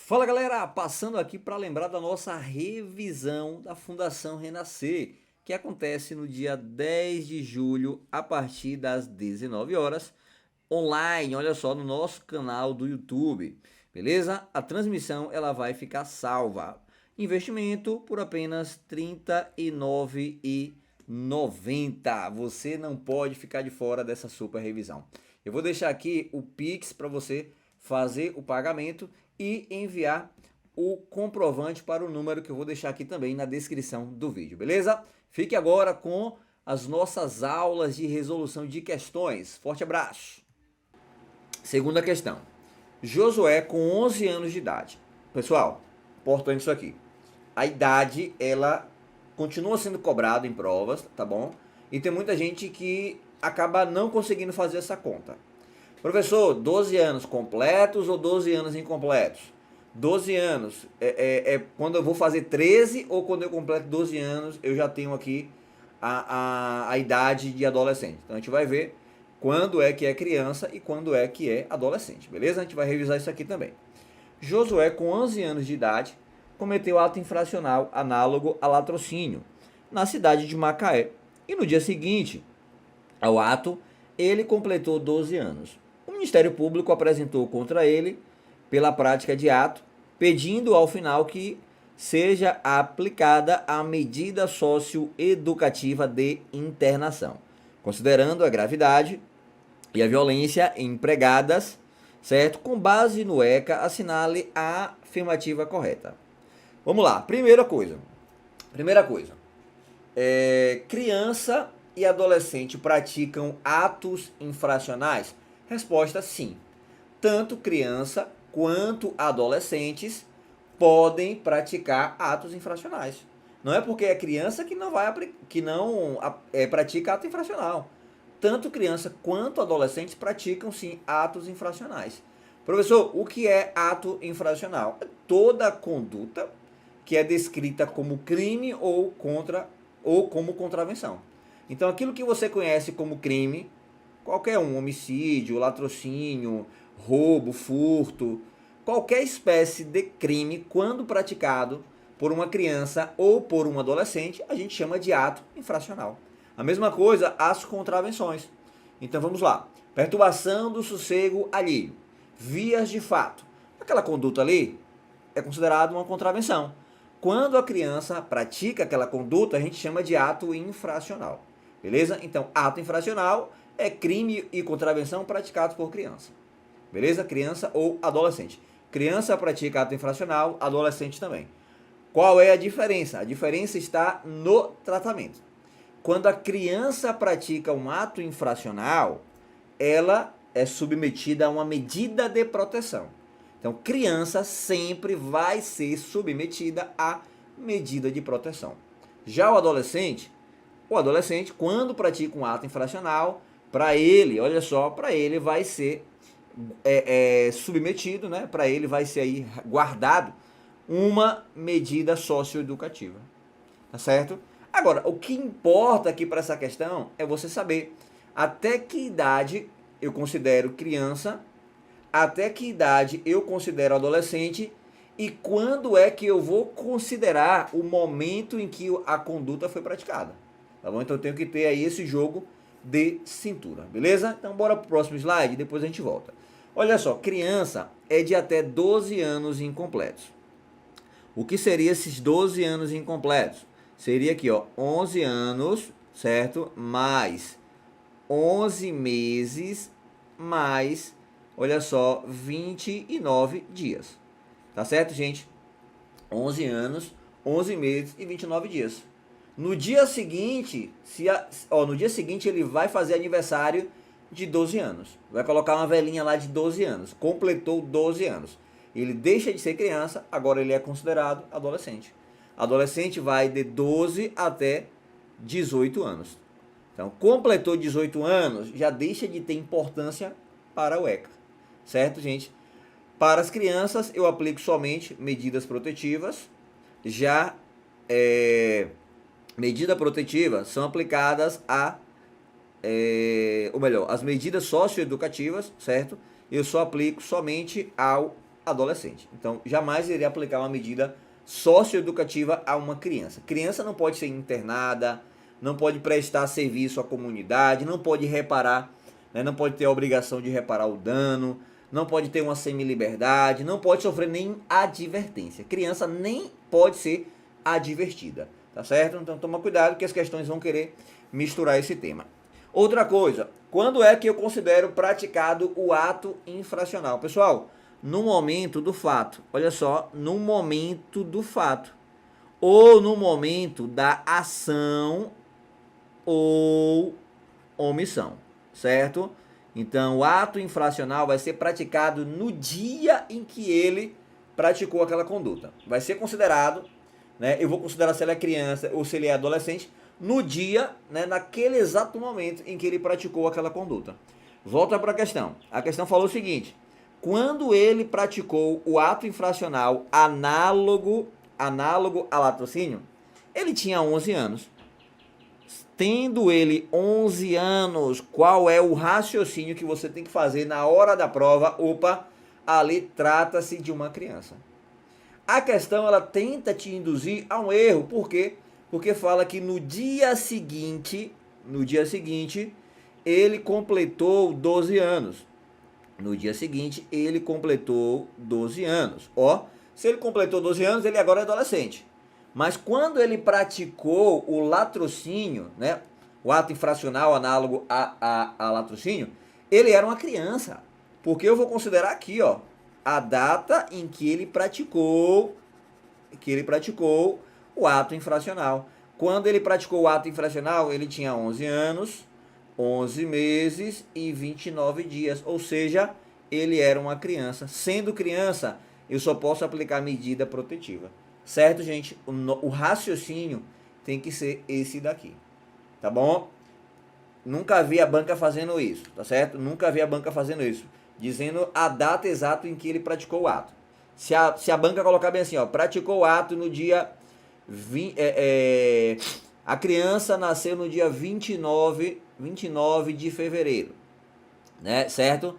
Fala galera, passando aqui para lembrar da nossa revisão da Fundação Renascer, que acontece no dia 10 de julho a partir das 19 horas, online, olha só, no nosso canal do YouTube, beleza? A transmissão ela vai ficar salva. Investimento por apenas R$ 39,90. Você não pode ficar de fora dessa super revisão. Eu vou deixar aqui o Pix para você fazer o pagamento e enviar o comprovante para o número que eu vou deixar aqui também na descrição do vídeo, beleza? Fique agora com as nossas aulas de resolução de questões. Forte abraço! Segunda questão. Josué com 11 anos de idade. Pessoal, importante isso aqui. A idade, ela continua sendo cobrada em provas, tá bom? E tem muita gente que acaba não conseguindo fazer essa conta. Professor, 12 anos completos ou 12 anos incompletos? 12 anos é quando eu vou fazer 13 ou quando eu completo 12 anos eu já tenho aqui a idade de adolescente. Então a gente vai ver quando é que é criança e quando é que é adolescente, beleza? A gente vai revisar isso aqui também. Josué, com 11 anos de idade, cometeu ato infracional análogo a latrocínio na cidade de Macaé. E no dia seguinte ao ato, ele completou 12 anos. O Ministério Público apresentou contra ele, pela prática de ato, pedindo ao final que seja aplicada a medida socioeducativa de internação, considerando a gravidade e a violência empregadas, certo? Com base no ECA, assinale a afirmativa correta. Vamos lá, primeira coisa, criança e adolescente praticam atos infracionais? Resposta: sim. Tanto criança quanto adolescentes podem praticar atos infracionais. Não é porque é criança que não pratica ato infracional. Tanto criança quanto adolescentes praticam sim atos infracionais. Professor, o que é ato infracional? É toda conduta que é descrita como crime ou como contravenção. Então, aquilo que você conhece como crime, qualquer um, homicídio, latrocínio, roubo, furto, qualquer espécie de crime, quando praticado por uma criança ou por um adolescente, a gente chama de ato infracional. A mesma coisa as contravenções. Então vamos lá. Perturbação do sossego alheio. Vias de fato. Aquela conduta ali é considerada uma contravenção. Quando a criança pratica aquela conduta, a gente chama de ato infracional. Beleza? Então, ato infracional é crime e contravenção praticados por criança. Beleza? Criança ou adolescente. Criança pratica ato infracional, adolescente também. Qual é a diferença? A diferença está no tratamento. Quando a criança pratica um ato infracional, ela é submetida a uma medida de proteção. Então, criança sempre vai ser submetida a medida de proteção. Já o adolescente, quando pratica um ato infracional, para ele, olha só, para ele vai ser submetido, né? Para ele vai ser aí guardado uma medida socioeducativa. Tá certo? Agora, o que importa aqui para essa questão é você saber até que idade eu considero criança, até que idade eu considero adolescente e quando é que eu vou considerar o momento em que a conduta foi praticada. Tá bom? Então eu tenho que ter aí esse jogo de cintura, beleza? Então bora pro próximo slide e depois a gente volta. Olha só, criança é de até 12 anos incompletos. O que seria esses 12 anos incompletos? Seria aqui, ó, 11 anos, certo? Mais 11 meses, mais, olha só, 29 dias. Tá certo, gente? 11 anos, 11 meses e 29 dias. No dia seguinte, no dia seguinte ele vai fazer aniversário de 12 anos. Vai colocar uma velhinha lá de 12 anos. Completou 12 anos. Ele deixa de ser criança, agora ele é considerado adolescente. Adolescente vai de 12 até 18 anos. Então, completou 18 anos, já deixa de ter importância para o ECA. Certo, gente? Para as crianças, eu aplico somente medidas protetivas. Já medida protetiva são aplicadas as medidas socioeducativas, certo? Eu só aplico somente ao adolescente. Então, jamais iria aplicar uma medida socioeducativa a uma criança. Criança não pode ser internada, não pode prestar serviço à comunidade, não pode reparar, né, não pode ter a obrigação de reparar o dano, não pode ter uma semi-liberdade, não pode sofrer nem advertência. Criança nem pode ser advertida, tá certo? Então toma cuidado que as questões vão querer misturar esse tema. Outra coisa, quando é que eu considero praticado o ato infracional? Pessoal, no momento do fato, olha só, no momento do fato, ou no momento da ação ou omissão, certo? Então, o ato infracional vai ser praticado no dia em que ele praticou aquela conduta. Vai ser considerado, né? Eu vou considerar se ele é criança ou se ele é adolescente, no dia, né, naquele exato momento em que ele praticou aquela conduta. Volta para a questão. A questão falou o seguinte: quando ele praticou o ato infracional análogo a latrocínio, ele tinha 11 anos. Tendo ele 11 anos, qual é o raciocínio que você tem que fazer na hora da prova? Opa, ali trata-se de uma criança. A questão, ela tenta te induzir a um erro. Por quê? Porque fala que no dia seguinte, ele completou 12 anos. No dia seguinte, ele completou 12 anos. Ó, se ele completou 12 anos, ele agora é adolescente. Mas quando ele praticou o latrocínio, né, o ato infracional análogo a latrocínio, ele era uma criança. Porque eu vou considerar aqui, ó, a data em que ele praticou o ato infracional. Quando ele praticou o ato infracional, ele tinha 11 anos, 11 meses e 29 dias. Ou seja, ele era uma criança. Sendo criança, eu só posso aplicar medida protetiva. Certo, gente? O raciocínio tem que ser esse daqui. Tá bom? Nunca vi a banca fazendo isso, tá certo? Nunca vi a banca fazendo isso. Dizendo a data exata em que ele praticou o ato. Se a banca colocar bem assim, ó, praticou o ato no dia... a criança nasceu no dia 29 de fevereiro, né? Certo?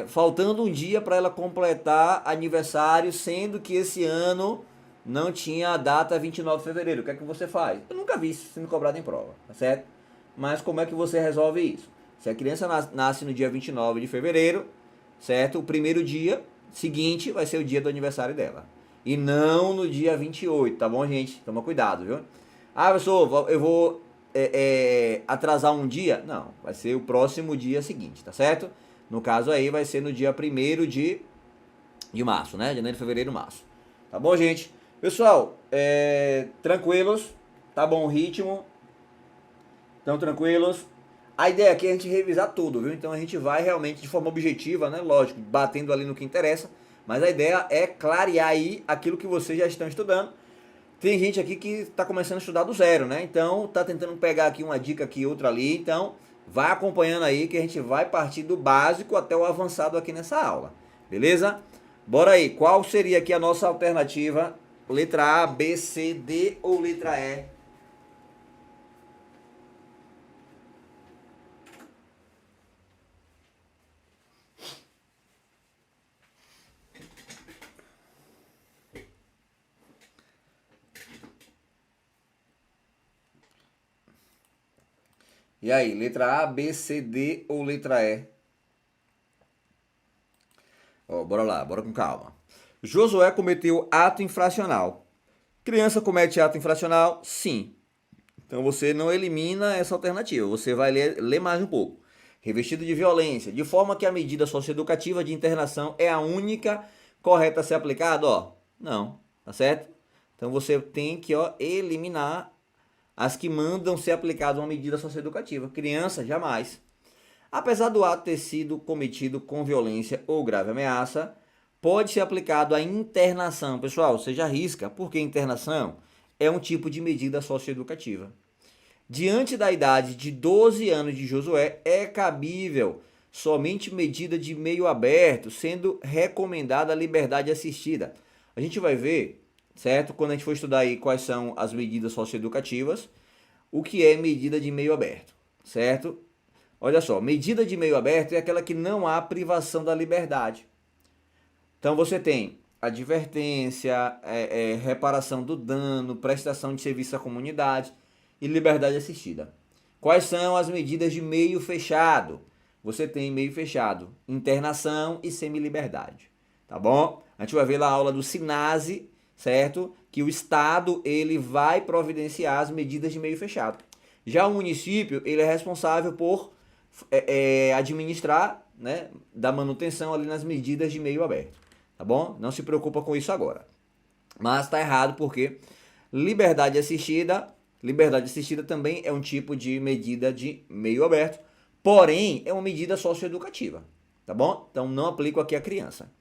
Faltando um dia para ela completar aniversário, sendo que esse ano não tinha a data 29 de fevereiro. O que é que você faz? Eu nunca vi isso sendo cobrado em prova, tá certo? Mas como é que você resolve isso? Se a criança nasce no dia 29 de fevereiro, certo? O primeiro dia seguinte vai ser o dia do aniversário dela. E não no dia 28, tá bom, gente? Toma cuidado, viu? Ah, professor, eu vou atrasar um dia? Não, vai ser o próximo dia seguinte, tá certo? No caso aí vai ser no dia 1º de março, né? Janeiro, fevereiro, março. Tá bom, gente? Pessoal, tranquilos? Tá bom o ritmo? Estão tranquilos? A ideia aqui é a gente revisar tudo, viu? Então a gente vai realmente de forma objetiva, né? Lógico, batendo ali no que interessa. Mas a ideia é clarear aí aquilo que vocês já estão estudando. Tem gente aqui que está começando a estudar do zero, né? Então tá tentando pegar aqui uma dica aqui, outra ali. Então vai acompanhando aí que a gente vai partir do básico até o avançado aqui nessa aula. Beleza? Bora aí. Qual seria aqui a nossa alternativa? Letra A, B, C, D ou letra E? E aí, letra A, B, C, D ou letra E? Ó, bora lá, bora com calma. Josué cometeu ato infracional. Criança comete ato infracional? Sim. Então você não elimina essa alternativa, você vai ler mais um pouco. Revestido de violência, de forma que a medida socioeducativa de internação é a única correta a ser aplicada? Ó, não, tá certo? Então você tem que eliminar as que mandam ser aplicada uma medida socioeducativa. Criança, jamais. Apesar do ato ter sido cometido com violência ou grave ameaça, pode ser aplicado a internação. Pessoal, você já arrisca, porque internação é um tipo de medida socioeducativa. Diante da idade de 12 anos de Josué, é cabível somente medida de meio aberto, sendo recomendada a liberdade assistida. A gente vai ver, certo? Quando a gente for estudar aí quais são as medidas socioeducativas, o que é medida de meio aberto, certo? Olha só, medida de meio aberto é aquela que não há privação da liberdade. Então você tem advertência, reparação do dano, prestação de serviço à comunidade e liberdade assistida. Quais são as medidas de meio fechado? Você tem meio fechado, internação e semi-liberdade, tá bom? A gente vai ver lá a aula do SINASE, certo? Que o Estado ele vai providenciar as medidas de meio fechado. Já o município ele é responsável por administrar, né, da manutenção ali nas medidas de meio aberto, tá bom? Não se preocupa com isso agora. Mas tá errado porque liberdade assistida também é um tipo de medida de meio aberto, porém é uma medida socioeducativa, tá bom? Então não aplico aqui a criança.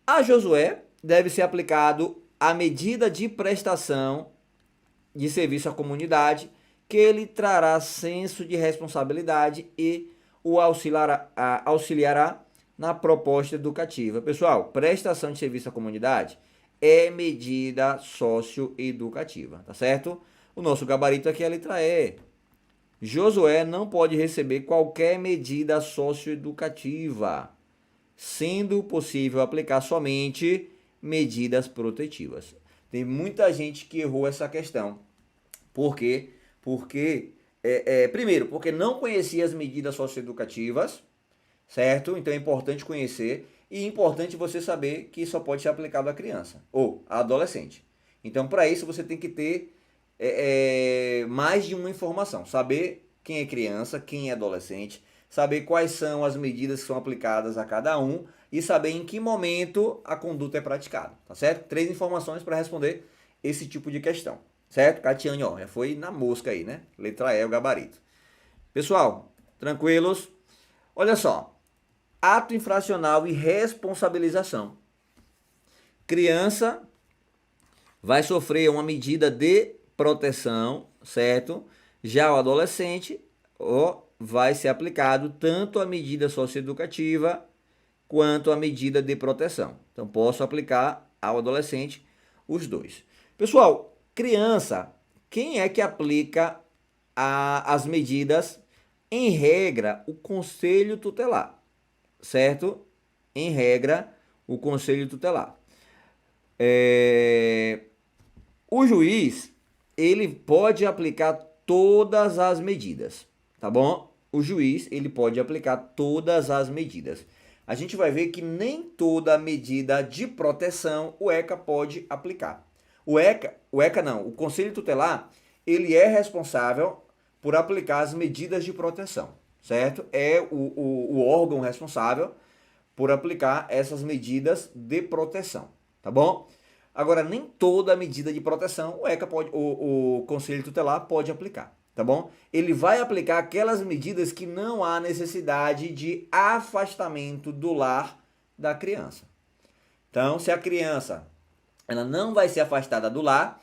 A Josué deve ser aplicado a medida de prestação de serviço à comunidade, que ele trará senso de responsabilidade e o auxiliará na proposta educativa. Pessoal, prestação de serviço à comunidade é medida socioeducativa, tá certo? O nosso gabarito aqui é a letra E. Josué não pode receber qualquer medida socioeducativa, sendo possível aplicar somente medidas protetivas. Tem muita gente que errou essa questão. Por quê? Primeiro, porque não conhecia as medidas socioeducativas, certo? Então é importante conhecer e é importante você saber que só pode ser aplicado à criança ou à adolescente. Então, para isso, você tem que ter mais de uma informação. Saber quem é criança, quem é adolescente, saber quais são as medidas que são aplicadas a cada um e saber em que momento a conduta é praticada, tá certo? 3 informações para responder esse tipo de questão, certo? Catiane, ó, já foi na mosca aí, né? Letra E, o gabarito. Pessoal, tranquilos? Olha só, ato infracional e responsabilização. Criança vai sofrer uma medida de proteção, certo? Já o adolescente, ó, vai ser aplicado tanto a medida socioeducativa quanto a medida de proteção. Então, posso aplicar ao adolescente os dois. Pessoal, criança, quem é que aplica as medidas? Em regra, o conselho tutelar, certo? Em regra, o conselho tutelar. O juiz, ele pode aplicar todas as medidas, tá bom? O juiz, ele pode aplicar todas as medidas. A gente vai ver que nem toda medida de proteção o ECA pode aplicar. O Conselho Tutelar, ele é responsável por aplicar as medidas de proteção, certo? É o órgão responsável por aplicar essas medidas de proteção, tá bom? Agora, nem toda medida de proteção o Conselho Tutelar pode aplicar, tá bom? Ele vai aplicar aquelas medidas que não há necessidade de afastamento do lar da criança. Então, se a criança ela não vai ser afastada do lar,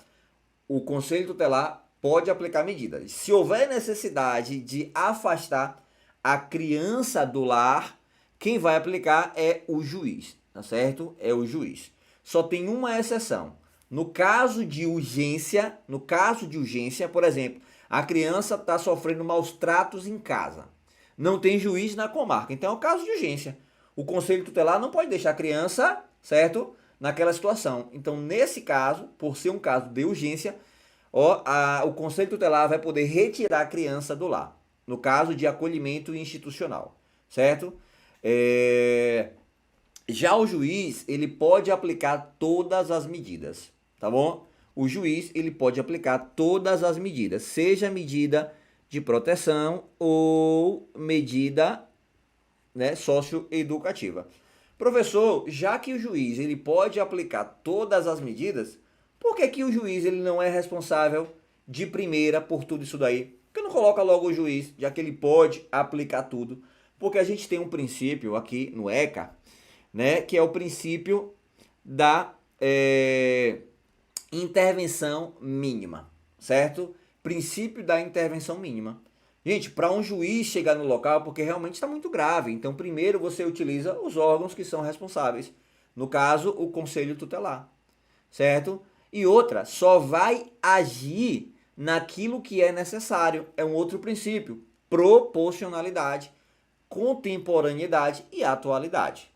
o Conselho Tutelar pode aplicar medidas. Se houver necessidade de afastar a criança do lar, quem vai aplicar é o juiz, tá certo? É o juiz. Só tem uma exceção. No caso de urgência, por exemplo, a criança está sofrendo maus tratos em casa. Não tem juiz na comarca. Então é o caso de urgência. O Conselho Tutelar não pode deixar a criança, certo? Naquela situação. Então, nesse caso, por ser um caso de urgência, o Conselho Tutelar vai poder retirar a criança do lar. No caso de acolhimento institucional, certo? Já o juiz, ele pode aplicar todas as medidas, tá bom? O juiz, ele pode aplicar todas as medidas, seja medida de proteção ou medida, né, socioeducativa. Professor, já que o juiz, ele pode aplicar todas as medidas, por que o juiz, ele não é responsável de primeira por tudo isso daí? Por que não coloca logo o juiz, já que ele pode aplicar tudo? Porque a gente tem um princípio aqui no ECA, né, que é o princípio da intervenção mínima, certo? Princípio da intervenção mínima. Gente, para um juiz chegar no local, porque realmente está muito grave, então primeiro você utiliza os órgãos que são responsáveis. No caso, o Conselho Tutelar, certo? E outra, só vai agir naquilo que é necessário. É um outro princípio, proporcionalidade, contemporaneidade e atualidade.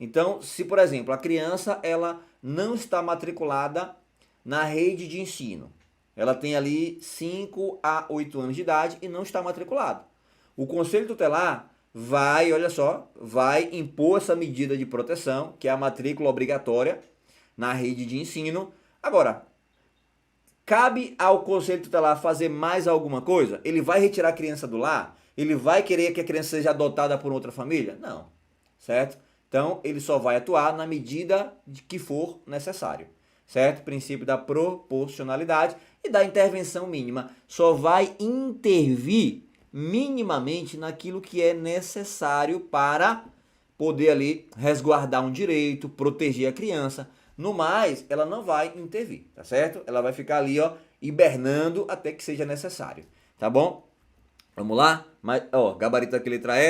Então, se por exemplo, a criança ela não está matriculada na rede de ensino, ela tem ali 5 a 8 anos de idade e não está matriculada. O Conselho Tutelar vai, olha só, vai impor essa medida de proteção, que é a matrícula obrigatória na rede de ensino. Agora, cabe ao Conselho Tutelar fazer mais alguma coisa? Ele vai retirar a criança do lar? Ele vai querer que a criança seja adotada por outra família? Não, certo? Então, ele só vai atuar na medida de que for necessário, certo? Princípio da proporcionalidade e da intervenção mínima. Só vai intervir minimamente naquilo que é necessário para poder ali resguardar um direito, proteger a criança. No mais, ela não vai intervir, tá certo? Ela vai ficar ali, ó, hibernando até que seja necessário, tá bom? Vamos lá? Mas, ó, gabarito daquele letra E.